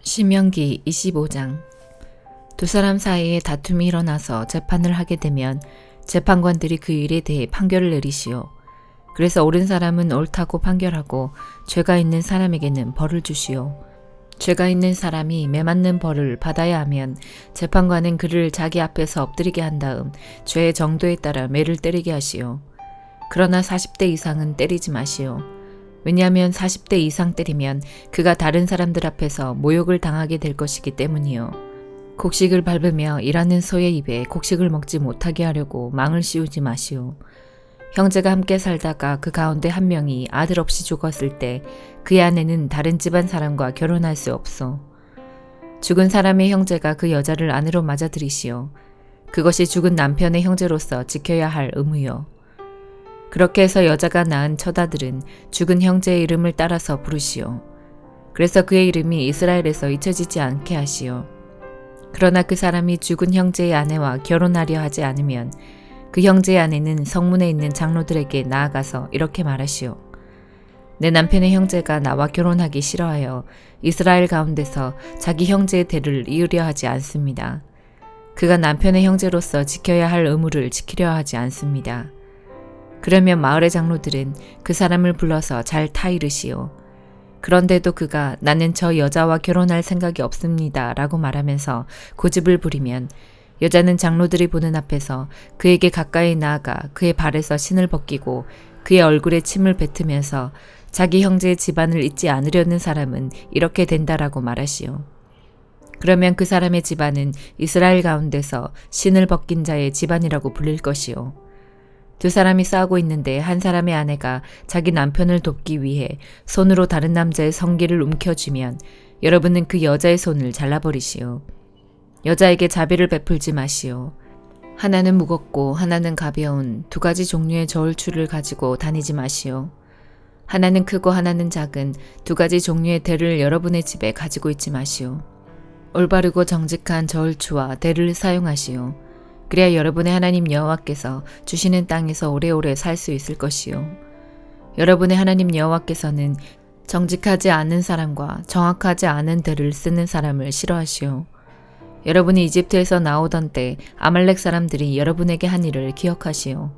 신명기 25장. 두 사람 사이에 다툼이 일어나서 재판을 하게 되면 재판관들이 그 일에 대해 판결을 내리시오. 그래서 옳은 사람은 옳다고 판결하고 죄가 있는 사람에게는 벌을 주시오. 죄가 있는 사람이 매맞는 벌을 받아야 하면 재판관은 그를 자기 앞에서 엎드리게 한 다음 죄의 정도에 따라 매를 때리게 하시오. 그러나 40대 이상은 때리지 마시오. 왜냐하면 40대 이상 때리면 그가 다른 사람들 앞에서 모욕을 당하게 될 것이기 때문이요. 곡식을 밟으며 일하는 소의 입에 곡식을 먹지 못하게 하려고 망을 씌우지 마시오. 형제가 함께 살다가 그 가운데 한 명이 아들 없이 죽었을 때 그의 아내는 다른 집안 사람과 결혼할 수 없소. 죽은 사람의 형제가 그 여자를 아내로 맞아들이시오. 그것이 죽은 남편의 형제로서 지켜야 할 의무요. 그렇게 해서 여자가 낳은 처자들은 죽은 형제의 이름을 따라서 부르시오. 그래서 그의 이름이 이스라엘에서 잊혀지지 않게 하시오. 그러나 그 사람이 죽은 형제의 아내와 결혼하려 하지 않으면 그 형제의 아내는 성문에 있는 장로들에게 나아가서 이렇게 말하시오. 내 남편의 형제가 나와 결혼하기 싫어하여 이스라엘 가운데서 자기 형제의 대를 이으려 하지 않습니다. 그가 남편의 형제로서 지켜야 할 의무를 지키려 하지 않습니다. 그러면 마을의 장로들은 그 사람을 불러서 잘 타이르시오. 그런데도 그가 나는 저 여자와 결혼할 생각이 없습니다 라고 말하면서 고집을 부리면 여자는 장로들이 보는 앞에서 그에게 가까이 나아가 그의 발에서 신을 벗기고 그의 얼굴에 침을 뱉으면서 자기 형제의 집안을 잊지 않으려는 사람은 이렇게 된다라고 말하시오. 그러면 그 사람의 집안은 이스라엘 가운데서 신을 벗긴 자의 집안이라고 불릴 것이오. 두 사람이 싸우고 있는데 한 사람의 아내가 자기 남편을 돕기 위해 손으로 다른 남자의 성기를 움켜쥐면 여러분은 그 여자의 손을 잘라버리시오. 여자에게 자비를 베풀지 마시오. 하나는 무겁고 하나는 가벼운 두 가지 종류의 저울추를 가지고 다니지 마시오. 하나는 크고 하나는 작은 두 가지 종류의 대를 여러분의 집에 가지고 있지 마시오. 올바르고 정직한 저울추와 대를 사용하시오. 그래야 여러분의 하나님 여호와께서 주시는 땅에서 오래오래 살 수 있을 것이요. 여러분의 하나님 여호와께서는 정직하지 않은 사람과 정확하지 않은 대를 쓰는 사람을 싫어하시오. 여러분이 이집트에서 나오던 때 아말렉 사람들이 여러분에게 한 일을 기억하시오.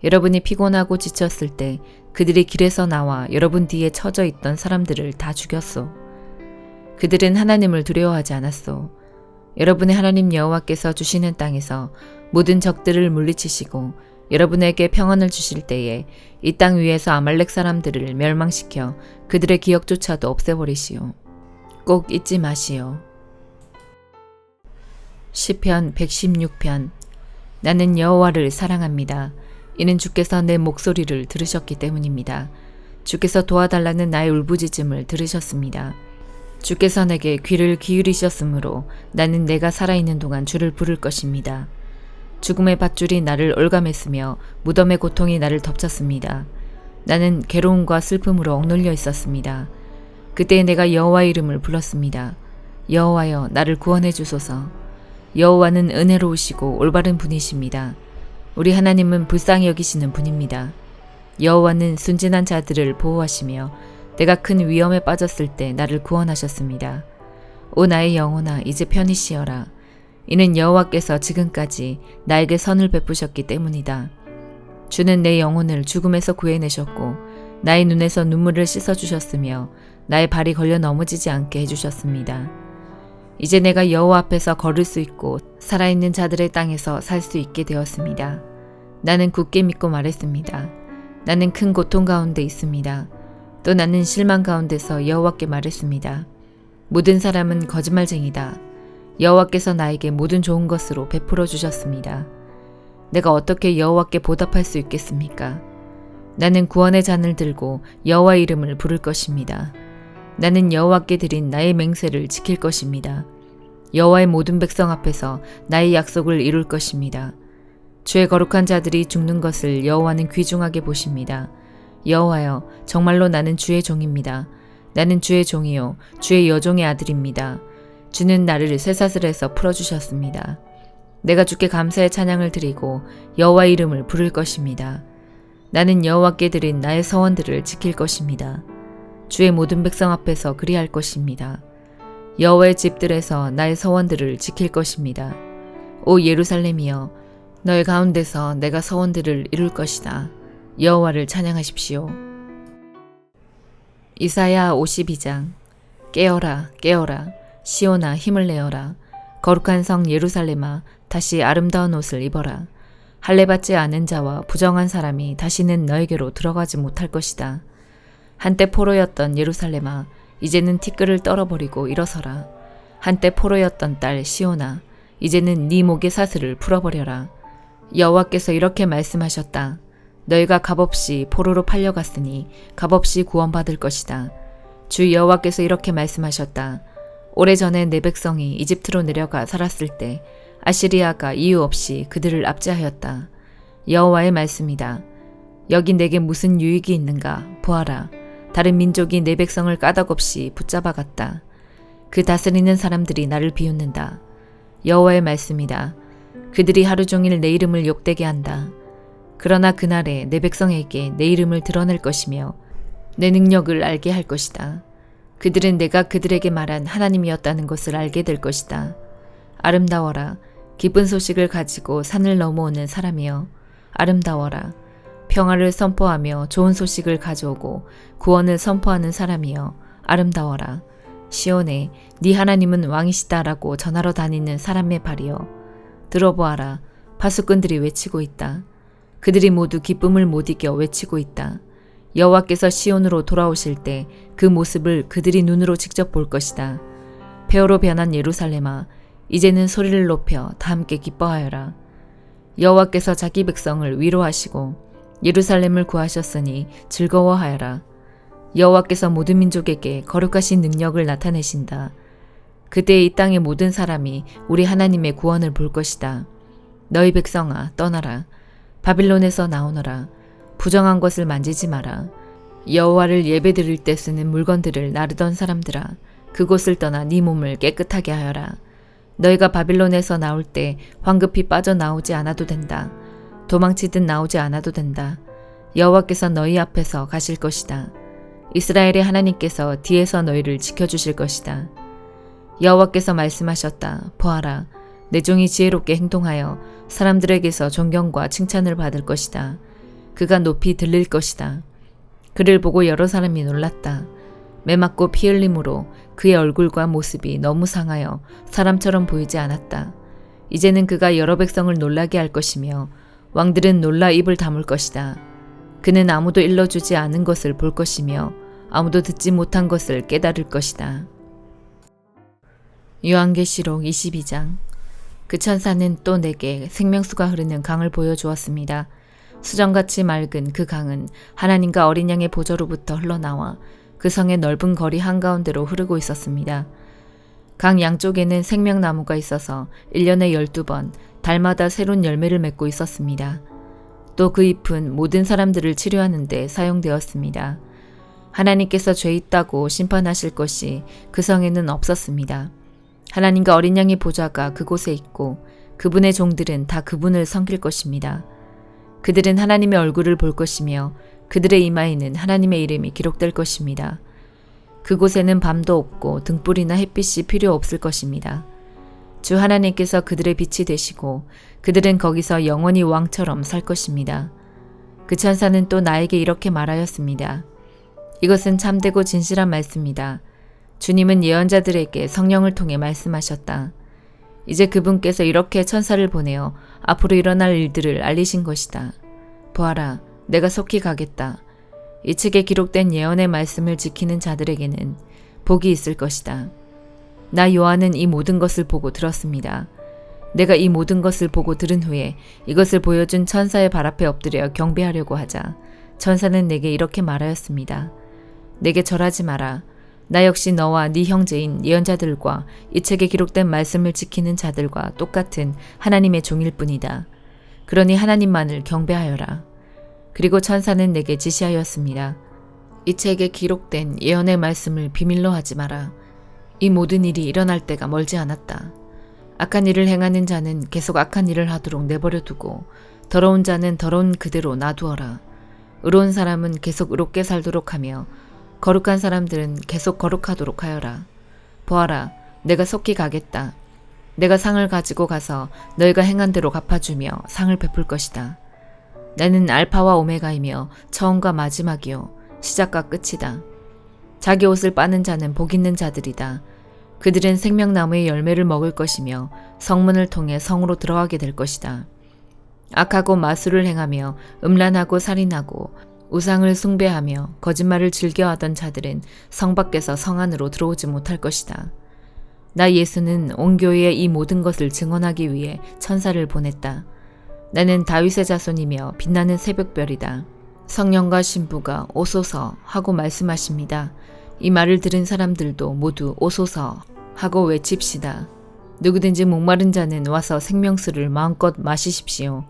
여러분이 피곤하고 지쳤을 때 그들이 길에서 나와 여러분 뒤에 처져 있던 사람들을 다 죽였소. 그들은 하나님을 두려워하지 않았소. 여러분의 하나님 여호와께서 주시는 땅에서 모든 적들을 물리치시고 여러분에게 평안을 주실 때에 이 땅 위에서 아말렉 사람들을 멸망시켜 그들의 기억조차도 없애버리시오. 꼭 잊지 마시오. 시편 116편. 나는 여호와를 사랑합니다. 이는 주께서 내 목소리를 들으셨기 때문입니다. 주께서 도와달라는 나의 울부짖음을 들으셨습니다. 주께서 내게 귀를 기울이셨으므로 나는 내가 살아있는 동안 주를 부를 것입니다. 죽음의 밧줄이 나를 올감했으며 무덤의 고통이 나를 덮쳤습니다. 나는 괴로움과 슬픔으로 억눌려 있었습니다. 그때 내가 여호와의 이름을 불렀습니다. 여호와여 나를 구원해 주소서. 여호와는 은혜로우시고 올바른 분이십니다. 우리 하나님은 불쌍히 여기시는 분입니다. 여호와는 순진한 자들을 보호하시며 내가 큰 위험에 빠졌을 때 나를 구원하셨습니다. 오 나의 영혼아 이제 편히 쉬어라. 이는 여호와께서 지금까지 나에게 선을 베푸셨기 때문이다. 주는 내 영혼을 죽음에서 구해내셨고 나의 눈에서 눈물을 씻어주셨으며 나의 발이 걸려 넘어지지 않게 해주셨습니다. 이제 내가 여호와 앞에서 걸을 수 있고 살아있는 자들의 땅에서 살 수 있게 되었습니다. 나는 굳게 믿고 말했습니다. 나는 큰 고통 가운데 있습니다. 또 나는 실망 가운데서 여호와께 말했습니다. 모든 사람은 거짓말쟁이다. 여호와께서 나에게 모든 좋은 것으로 베풀어 주셨습니다. 내가 어떻게 여호와께 보답할 수 있겠습니까? 나는 구원의 잔을 들고 여호와의 이름을 부를 것입니다. 나는 여호와께 드린 나의 맹세를 지킬 것입니다. 여호와의 모든 백성 앞에서 나의 약속을 이룰 것입니다. 주의 거룩한 자들이 죽는 것을 여호와는 귀중하게 보십니다. 여호와여 정말로 나는 주의 종입니다. 나는 주의 종이요 주의 여종의 아들입니다. 주는 나를 쇠사슬에서 풀어주셨습니다. 내가 주께 감사의 찬양을 드리고 여호와의 이름을 부를 것입니다. 나는 여호와께 드린 나의 서원들을 지킬 것입니다. 주의 모든 백성 앞에서 그리할 것입니다. 여호와의 집들에서 나의 서원들을 지킬 것입니다. 오 예루살렘이여, 너의 가운데서 내가 서원들을 이룰 것이다. 여호와를 찬양하십시오. 이사야 52장. 깨어라 깨어라 시온아 힘을 내어라. 거룩한 성 예루살렘아 다시 아름다운 옷을 입어라. 할례받지 않은 자와 부정한 사람이 다시는 너에게로 들어가지 못할 것이다. 한때 포로였던 예루살렘아 이제는 티끌을 떨어버리고 일어서라. 한때 포로였던 딸 시온아 이제는 네 목의 사슬을 풀어버려라. 여호와께서 이렇게 말씀하셨다. 너희가 값없이 포로로 팔려갔으니 값없이 구원받을 것이다. 주 여호와께서 이렇게 말씀하셨다. 오래전에 내 백성이 이집트로 내려가 살았을 때 아시리아가 이유 없이 그들을 압제하였다. 여호와의 말씀이다. 여기 내게 무슨 유익이 있는가? 보아라. 다른 민족이 내 백성을 까닭없이 붙잡아갔다. 그 다스리는 사람들이 나를 비웃는다. 여호와의 말씀이다. 그들이 하루 종일 내 이름을 욕되게 한다. 그러나 그날에 내 백성에게 내 이름을 드러낼 것이며 내 능력을 알게 할 것이다. 그들은 내가 그들에게 말한 하나님이었다는 것을 알게 될 것이다. 아름다워라. 기쁜 소식을 가지고 산을 넘어오는 사람이여. 아름다워라. 평화를 선포하며 좋은 소식을 가져오고 구원을 선포하는 사람이여. 아름다워라. 시온에 네 하나님은 왕이시다라고 전하러 다니는 사람의 발이여. 들어보아라. 파수꾼들이 외치고 있다. 그들이 모두 기쁨을 못 이겨 외치고 있다. 여호와께서 시온으로 돌아오실 때 그 모습을 그들이 눈으로 직접 볼 것이다. 폐허로 변한 예루살렘아 이제는 소리를 높여 다 함께 기뻐하여라. 여호와께서 자기 백성을 위로하시고 예루살렘을 구하셨으니 즐거워하여라. 여호와께서 모든 민족에게 거룩하신 능력을 나타내신다. 그때 이 땅의 모든 사람이 우리 하나님의 구원을 볼 것이다. 너희 백성아 떠나라. 바빌론에서 나오너라. 부정한 것을 만지지 마라. 여호와를 예배드릴 때 쓰는 물건들을 나르던 사람들아 그곳을 떠나 네 몸을 깨끗하게 하여라. 너희가 바빌론에서 나올 때 황급히 빠져나오지 않아도 된다. 도망치듯 나오지 않아도 된다. 여호와께서 너희 앞에서 가실 것이다. 이스라엘의 하나님께서 뒤에서 너희를 지켜주실 것이다. 여호와께서 말씀하셨다. 보아라. 내 종이 지혜롭게 행동하여 사람들에게서 존경과 칭찬을 받을 것이다. 그가 높이 들릴 것이다. 그를 보고 여러 사람이 놀랐다. 매맞고 피 흘림으로 그의 얼굴과 모습이 너무 상하여 사람처럼 보이지 않았다. 이제는 그가 여러 백성을 놀라게 할 것이며 왕들은 놀라 입을 다물 것이다. 그는 아무도 일러주지 않은 것을 볼 것이며 아무도 듣지 못한 것을 깨달을 것이다. 요한계시록 22장. 그 천사는 또 내게 생명수가 흐르는 강을 보여주었습니다. 수정같이 맑은 그 강은 하나님과 어린 양의 보좌로부터 흘러나와 그 성의 넓은 거리 한가운데로 흐르고 있었습니다. 강 양쪽에는 생명나무가 있어서 1년에 12번 달마다 새로운 열매를 맺고 있었습니다. 또 그 잎은 모든 사람들을 치료하는 데 사용되었습니다. 하나님께서 죄 있다고 심판하실 것이 그 성에는 없었습니다. 하나님과 어린 양의 보좌가 그곳에 있고 그분의 종들은 다 그분을 섬길 것입니다. 그들은 하나님의 얼굴을 볼 것이며 그들의 이마에는 하나님의 이름이 기록될 것입니다. 그곳에는 밤도 없고 등불이나 햇빛이 필요 없을 것입니다. 주 하나님께서 그들의 빛이 되시고 그들은 거기서 영원히 왕처럼 살 것입니다. 그 천사는 또 나에게 이렇게 말하였습니다. 이것은 참되고 진실한 말씀이다. 주님은 예언자들에게 성령을 통해 말씀하셨다. 이제 그분께서 이렇게 천사를 보내어 앞으로 일어날 일들을 알리신 것이다. 보아라, 내가 속히 가겠다. 이 책에 기록된 예언의 말씀을 지키는 자들에게는 복이 있을 것이다. 나 요한은 이 모든 것을 보고 들었습니다. 내가 이 모든 것을 보고 들은 후에 이것을 보여준 천사의 발 앞에 엎드려 경배하려고 하자 천사는 내게 이렇게 말하였습니다. 내게 절하지 마라. 나 역시 너와 네 형제인 예언자들과 이 책에 기록된 말씀을 지키는 자들과 똑같은 하나님의 종일 뿐이다. 그러니 하나님만을 경배하여라. 그리고 천사는 내게 지시하였습니다. 이 책에 기록된 예언의 말씀을 비밀로 하지 마라. 이 모든 일이 일어날 때가 멀지 않았다. 악한 일을 행하는 자는 계속 악한 일을 하도록 내버려 두고 더러운 자는 더러운 그대로 놔두어라. 의로운 사람은 계속 의롭게 살도록 하며 거룩한 사람들은 계속 거룩하도록 하여라. 보아라, 내가 속히 가겠다. 내가 상을 가지고 가서 너희가 행한 대로 갚아주며 상을 베풀 것이다. 나는 알파와 오메가이며 처음과 마지막이요 시작과 끝이다. 자기 옷을 빠는 자는 복 있는 자들이다. 그들은 생명나무의 열매를 먹을 것이며 성문을 통해 성으로 들어가게 될 것이다. 악하고 마술을 행하며 음란하고 살인하고 우상을 숭배하며 거짓말을 즐겨하던 자들은 성 밖에서 성 안으로 들어오지 못할 것이다. 나 예수는 온 교회에 이 모든 것을 증언하기 위해 천사를 보냈다. 나는 다윗의 자손이며 빛나는 새벽별이다. 성령과 신부가 오소서 하고 말씀하십니다. 이 말을 들은 사람들도 모두 오소서 하고 외칩시다. 누구든지 목마른 자는 와서 생명수를 마음껏 마시십시오.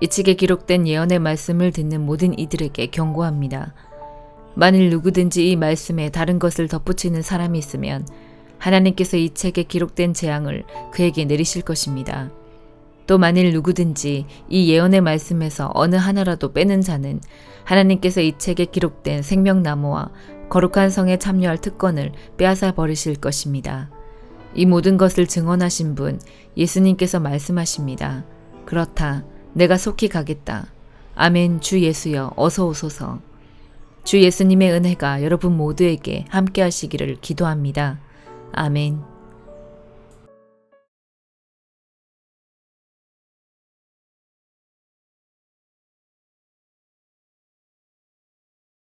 이 책에 기록된 예언의 말씀을 듣는 모든 이들에게 경고합니다. 만일 누구든지 이 말씀에 다른 것을 덧붙이는 사람이 있으면 하나님께서 이 책에 기록된 재앙을 그에게 내리실 것입니다. 또 만일 누구든지 이 예언의 말씀에서 어느 하나라도 빼는 자는 하나님께서 이 책에 기록된 생명나무와 거룩한 성에 참여할 특권을 빼앗아 버리실 것입니다. 이 모든 것을 증언하신 분 예수님께서 말씀하십니다. 그렇다. 내가 속히 가겠다. 아멘. 주 예수여 어서 오소서. 주 예수님의 은혜가 여러분 모두에게 함께 하시기를 기도합니다. 아멘.